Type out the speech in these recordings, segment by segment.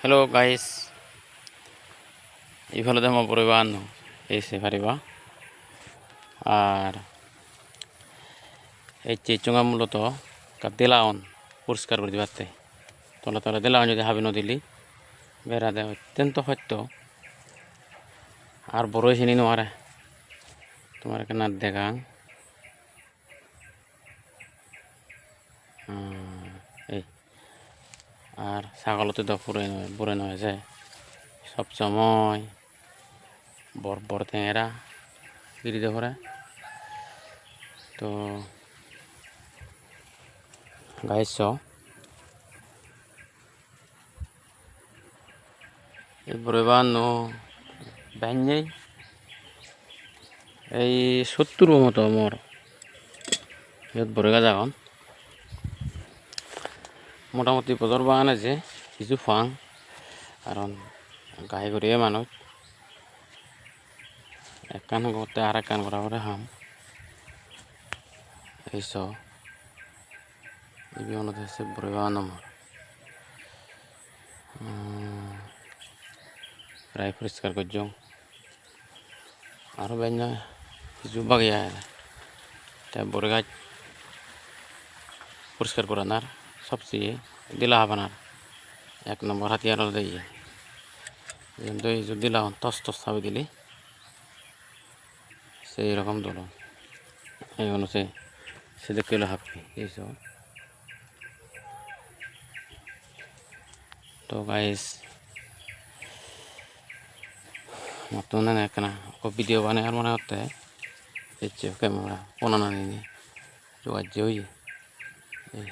Hello guys, ইফালে দেখ পরিবার এসে পারিবা আর এই চিচুঙা মূলত দিলাওন পরিষ্কার করে দিবাতে তলে তলে দিলাওন যদি হাবি নদিলি বেড়া দেয় অত্যন্ত সত্য আর বড় চিনি নোৱাৰে তোমার কেনার দেখাং এই আর ছাগলতে তো বুড়ে নয় যে সবসময় বড় বড় ঠেঙেরা গিরিতে ভরে তো গাইছ এই বুড়েবার নো ব্যাঞ্জেই এই 70 মতো মোর ইয়াত বড়েগা যাগন মোটামুটি বজর বাগান আছে কিছু ফাং কারণ গাই গরিয়ে মানুষ এক কান করতে আর এক কান করা করে হাম এইসব এই বিভিন্ন হচ্ছে বড় বাগান আমার প্রায় পরিষ্কার করছ আরও বেঞ্জ কিছু বাগিয়া তাই বড় গাছ পরিষ্কার করানার সবচেয়ে দিলা হাবানার এক নম্বর হাতিয়ার দিয়ে কিন্তু এই যে দিলা টস টস চাবি দিলি সেই রকম দল এই অনুযায়ী সে দেখে হাবি এইসব তো গাইস মতন না ভিডিও বানায় আর মনে হতে হচ্ছে ক্যামেরা পোনা নিয়ে যোগাযোগ হই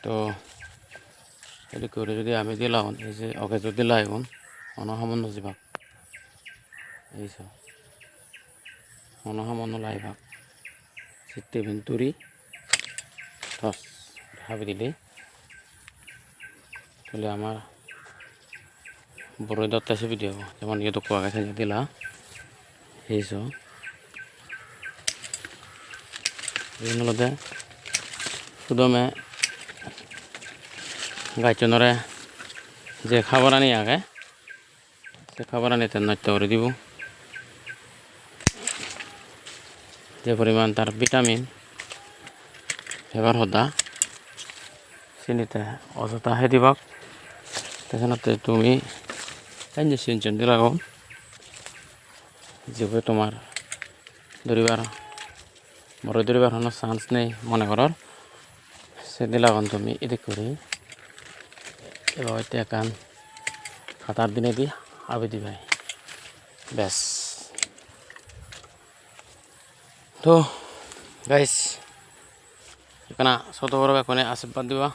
তো এটি করে যদি আমি দিলাম এই যে ওকে যদি লাগুন অনসামান্য যাবাক এইসব অনসামান্য লাইবাক সিটে ভিন্তুরি টস হাবি দিলে তাহলে আমার বড় দত্তা সে ভিডিও যেমন ইয়ে তো কোয়া গেছে দিলা এইসব এইগুলোতে শুধু আমি গাইচনরে যে খাবার আনি আগে সে খাবার আনিতে নৃত্য করে দিব যে পরিমাণ তার ভিটামিন ব্যবহার হতা চিনিতে অযথা হে দিবাক সেখানে তুমি ইঞ্জেকশন দিলাগ যেভাবে তোমার ধরিবার বড় ধরিবার কোনো চান্স নেই মনে করার সে দিলাগন তুমি এদিক করে এবার হয়তো একান খাতার দিনে দি আবি দিবে ব্যাস তো গাইস এখানে ছোট বড় এখানে আশীর্বাদ দিবা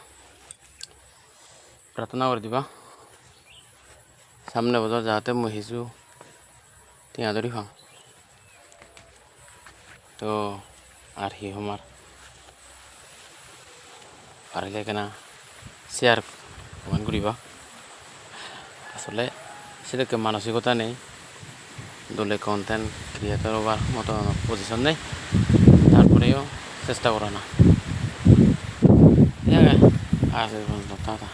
প্রার্থনা করে দিবা সামনে বছর যাতে মই হিজু টিয়া ধরি খাওঁ তো আর হি আমার পারিলে কেনা শেয়ার কমেন্ট করিবা আসলে সেটাকে মানসিকতা নেই দলে কন্টেন্ট ক্রিয়েটর হবার মতো পজিশন নেই তারপরেও চেষ্টা করা না আছে টাটা।